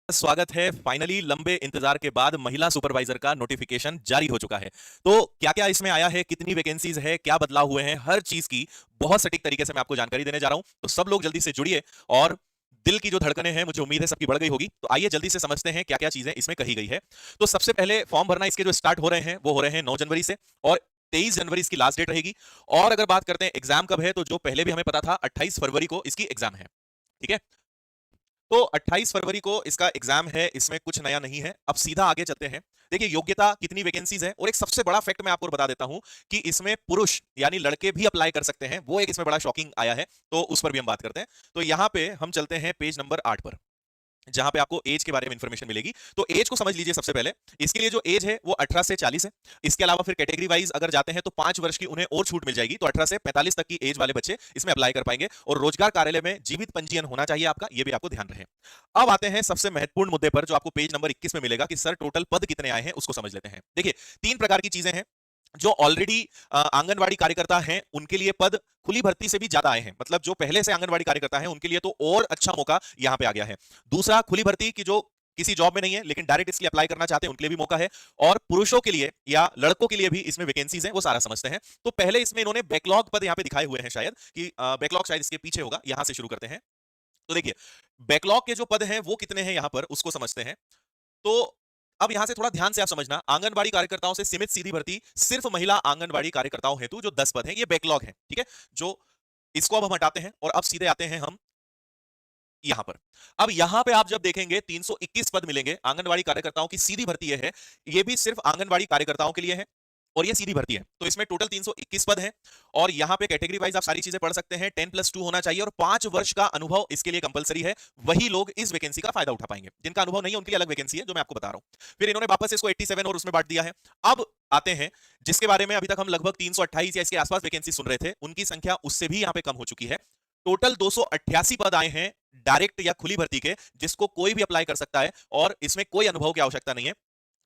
स्वागत है। फाइनली लंबे इंतजार के बाद महिला सुपरवाइजर का नोटिफिकेशन जारी हो चुका है। तो क्या-क्या इसमें आया है, कितनी वैकेंसीज है, क्या बदलाव हुए हैं, हर चीज की बहुत सटीक तरीके से मैं आपको जानकारी देने जा रहा हूं। तो सब लोग जल्दी से जुड़िए और दिल की जो धड़कनें हैं मुझे उम्मीद है सबकी बढ़ गई होगी। तो आइए जल्दी से समझते हैं क्या-क्या चीजें इसमें कही गई है। तो सबसे पहले फॉर्म भरना इसके जो स्टार्ट हो रहे हैं वो हो रहे हैं 9 जनवरी से और 23 जनवरी इसकी लास्ट डेट रहेगी। और अगर बात करते हैं एग्जाम कब है, तो जो पहले भी हमें पता था 28 फरवरी को इसकी एग्जाम है। ठीक है। तो 28 फरवरी को इसका एग्जाम है, इसमें कुछ नया नहीं है। अब सीधा आगे चलते हैं। देखिए योग्यता कितनी वैकेंसीज है और एक सबसे बड़ा फैक्ट मैं आपको बता देता हूं कि इसमें पुरुष यानी लड़के भी अप्लाई कर सकते हैं। वो एक इसमें बड़ा शॉकिंग आया है, तो उस पर भी हम बात करते हैं। तो यहां पे हम चलते हैं पेज नंबर 8 पर, जहां पे आपको एज के बारे में इंफॉर्मेशन मिलेगी। तो एज को समझ लीजिए सबसे पहले। इसके लिए जो एज है वो 18 से 40 है। इसके अलावा फिर कैटेगरी वाइज अगर जाते हैं तो 5 वर्ष की उन्हें और छूट मिल जाएगी। तो 18 से 45 तक की एज वाले बच्चे इसमें अप्लाई कर पाएंगे। और रोजगार कार्यालय में जीवित पंजीयन होना चाहिए आपका, ये भी आपको ध्यान रहे। अब आते हैं सबसे महत्वपूर्ण मुद्दे पर, जो आपको पेज नंबर 21 में मिलेगा कि सर टोटल पद कितने आए हैं, उसको समझ लेते हैं। देखिए 3 प्रकार की चीजें हैं। जो ऑलरेडी आंगनवाड़ी कार्यकर्ता हैं उनके लिए पद खुली भर्ती से भी ज्यादा आए हैं। मतलब जो पहले से आंगनवाड़ी कार्यकर्ता हैं उनके लिए तो और अच्छा मौका यहां पे आ गया है। दूसरा, खुली भर्ती की जो किसी जॉब में नहीं है लेकिन डायरेक्ट इसलिए अप्लाई करना चाहते हैं उनके लिए भी मौका है। और पुरुषों के लिए या लड़कों के लिए भी इसमें वैकेंसीज हैं, वो सारा समझते हैं। तो पहले इसमें इन्होंने बैकलॉग पद यहां पे दिखाए हुए हैं, शायद कि बैकलॉग शायद इसके पीछे होगा। यहां से शुरू करते हैं। तो देखिए बैकलॉग के जो पद हैं वो कितने हैं यहां पर उसको समझते हैं। तो अब यहां से थोड़ा ध्यान से आप समझना, आंगनवाड़ी कार्यकर्ताओं से सीमित सीधी भर्ती सिर्फ महिला आंगनवाड़ी कार्यकर्ताओं हेतु जो 10 पद हैं, ये बैकलॉग हैं। ठीक है। जो इसको अब हम हटाते हैं और अब सीधे आते हैं हम यहां पर। अब यहां पे आप जब देखेंगे 321 पद मिलेंगे आंगनवाड़ी कार्यकर्ताओं की सीधी भर्ती है। ये भी सिर्फ आंगनवाड़ी कार्यकर्ताओं के लिए है और ये सीधी भर्ती है। तो इसमें टोटल 321 पद हैं। और यहां पे कैटेगरी वाइज आप सारी चीजें पढ़ सकते हैं। 10+2 होना चाहिए और 5 वर्ष का अनुभव इसके लिए कंपलसरी है। वही लोग इस वैकेंसी का फायदा उठा पाएंगे। जिनका अनुभव नहीं है उनके लिए अलग वैकेंसी है, जो मैं आपको बता रहा हूं। फिर इन्होंने वापस इसको 87 और उसमें बांट दिया है। अब आते हैं जिसके बारे में अभी तक हम लगभग 328 या इसके आसपास वैकेंसी सुन रहे थे, उनकी संख्या उससे भी यहां पे कम हो चुकी है। टोटल 288 पद आए हैं डायरेक्ट या खुली भर्ती के, जिसको कोई भी अप्लाई कर सकता है और इसमें कोई अनुभव की आवश्यकता नहीं है।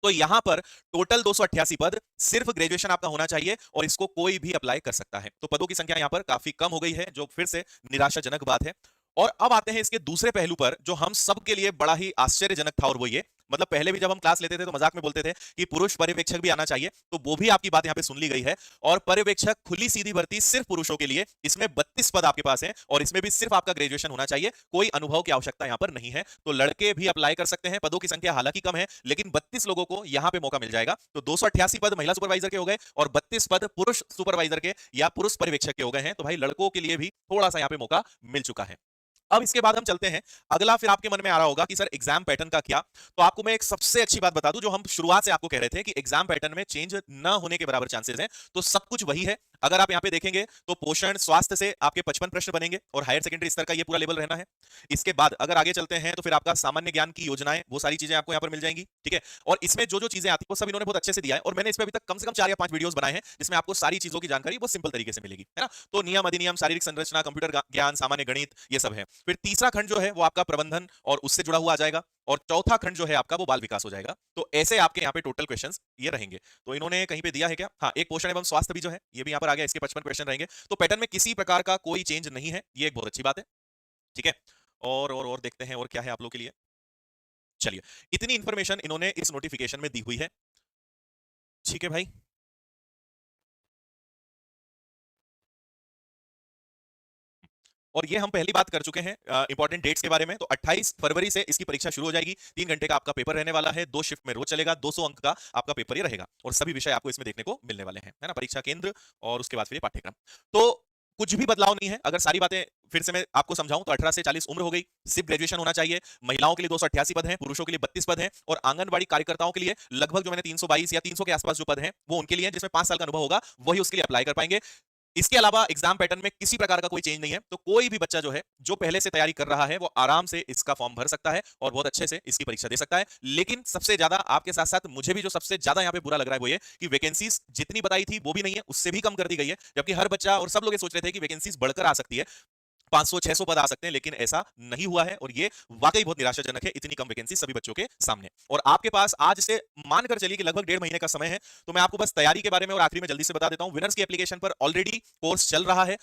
तो यहां पर टोटल 288 पद, सिर्फ ग्रेजुएशन आपका होना चाहिए और इसको कोई भी अप्लाई कर सकता है। तो पदों की संख्या यहां पर काफी कम हो गई है, जो फिर से निराशाजनक बात है। और अब आते हैं इसके दूसरे पहलू पर, जो हम सबके लिए बड़ा ही आश्चर्यजनक था। और वो ये, मतलब पहले भी जब हम क्लास लेते थे तो मजाक में बोलते थे कि पुरुष पर्यवेक्षक भी आना चाहिए। तो वो भी आपकी बात यहां पे सुन ली गई है। और पर्यवेक्षक खुली सीधी भर्ती सिर्फ पुरुषों के लिए, इसमें 32 पद आपके पास है और इसमें भी सिर्फ आपका ग्रेजुएशन होना चाहिए, कोई अनुभव की आवश्यकता यहां पर नहीं है। तो लड़के भी अप्लाई कर सकते हैं। पदों की संख्या हालांकि कम है लेकिन 32 लोगों को यहां पे मौका मिल जाएगा। तो 288 पद महिला सुपरवाइजर के हो गए और 32 पद पुरुष सुपरवाइजर के या पुरुष पर्यवेक्षक के हो गए हैं। तो भाई लड़कों के लिए भी थोड़ा सा यहां पे मौका मिल चुका है। अब इसके बाद हम चलते हैं अगला। फिर आपके मन में आ रहा होगा कि सर एग्जाम पैटर्न का क्या। तो आपको मैं एक सबसे अच्छी बात बता दूं, जो हम शुरुआत से आपको कह रहे थे कि एग्जाम पैटर्न में चेंज ना होने के बराबर चांसेस हैं। तो सब कुछ वही है। अगर आप यहां पे देखेंगे तो पोषण स्वास्थ्य से आपके 55 प्रश्न बनेंगे और हायर सेकेंडरी स्तर का ये पूरा लेवल रहना है। इसके बाद अगर आगे चलते हैं तो फिर आपका सामान्य ज्ञान की योजनाएं, वो सारी चीजें आपको यहां पर मिल जाएंगी। ठीक है। और इसमें जो जो चीजें आती है वो सब इन्होंने बहुत अच्छे से दिया है और मैंने इसमें अभी तक कम से कम 4 या 5 वीडियोस बनाए हैं जिसमें आपको सारी चीजों की जानकारी वो सिंपल तरीके से मिलेगी, है ना। तो नियम अधिनियम, शारीरिक संरचना, कंप्यूटर ज्ञान, सामान्य गणित, ये सब है। फिर तीसरा खंड जो है वो आपका प्रबंधन और उससे जुड़ा हुआ आ जाएगा। और चौथा खंड जो है आपका वो बाल विकास हो जाएगा। तो ऐसे आपके यहाँ पे टोटल क्वेश्चंस ये रहेंगे। तो इन्होंने कहीं पे दिया है क्या, हाँ, एक पोषण एवं स्वास्थ्य भी जो है ये भी यहाँ पर आ गया। इसके 55 क्वेश्चन रहेंगे। तो पैटर्न में किसी प्रकार का कोई चेंज नहीं है, ये एक बहुत अच्छी बात है। ठीक है। और देखते हैं और क्या है आप लोग के लिए। चलिए, इतनी इंफॉर्मेशन इन्होंने इस नोटिफिकेशन में दी हुई है। ठीक है भाई। और ये हम पहली बात कर चुके हैं इंपॉर्टेंट डेट्स के बारे में। तो 28 फरवरी से इसकी परीक्षा शुरू हो जाएगी। 3 घंटे का आपका पेपर रहने वाला है। 2 शिफ्ट में रोज चलेगा। 200 अंक का आपका पेपर ये रहेगा और सभी विषय आपको इसमें देखने को मिलने वाले हैं, है ना। परीक्षा केंद्र और उसके बाद फिर ये पाठ्यक्रम। तो कुछ भी बदलाव नहीं है। अगर सारी बातें फिर से मैं आपको समझाऊं तो 18 से 40 उम्र हो गई, सिर्फ ग्रेजुएशन होना चाहिए। महिलाओं के लिए 288 पद हैं, पुरुषों के लिए 32 पद हैं और आंगनवाड़ी कार्यकर्ताओं के लिए लगभग जो मैंने 322 या 300 के आसपास जो पद हैं वो उनके लिए हैं, जिसमें 5 साल का अनुभव होगा, वही उसके लिए अप्लाई कर पाएंगे। इसके अलावा एग्जाम पैटर्न में किसी प्रकार का कोई चेंज नहीं है। तो कोई भी बच्चा जो है, जो पहले से तैयारी कर रहा है, वो आराम से इसका फॉर्म भर सकता है और बहुत अच्छे से इसकी परीक्षा दे सकता है। लेकिन सबसे ज्यादा आपके साथ साथ मुझे भी जो सबसे ज्यादा यहाँ पे बुरा लग रहा है वो ये कि वैकेंसीज जितनी बताई थी वो भी नहीं है, उससे भी कम कर दी गई है। जबकि हर बच्चा और सब लोग ये सोच रहे थे कि वैकेंसीज बढ़कर आ सकती है, 500-600 पद आ सकते हैं, लेकिन ऐसा नहीं हुआ है। और ये वाकई बहुत निराशाजनक है, इतनी कम वैकेंसी सभी बच्चों के सामने। और आपके पास आज से मानकर चलिए कि लगभग 1.5 महीने का समय है। तो मैं आपको बस तैयारी के बारे में और आखिरी में जल्दी से बता देता हूं, विनर्स की एप्लीकेशन पर ऑलरेडी कोर्स चल रहा है।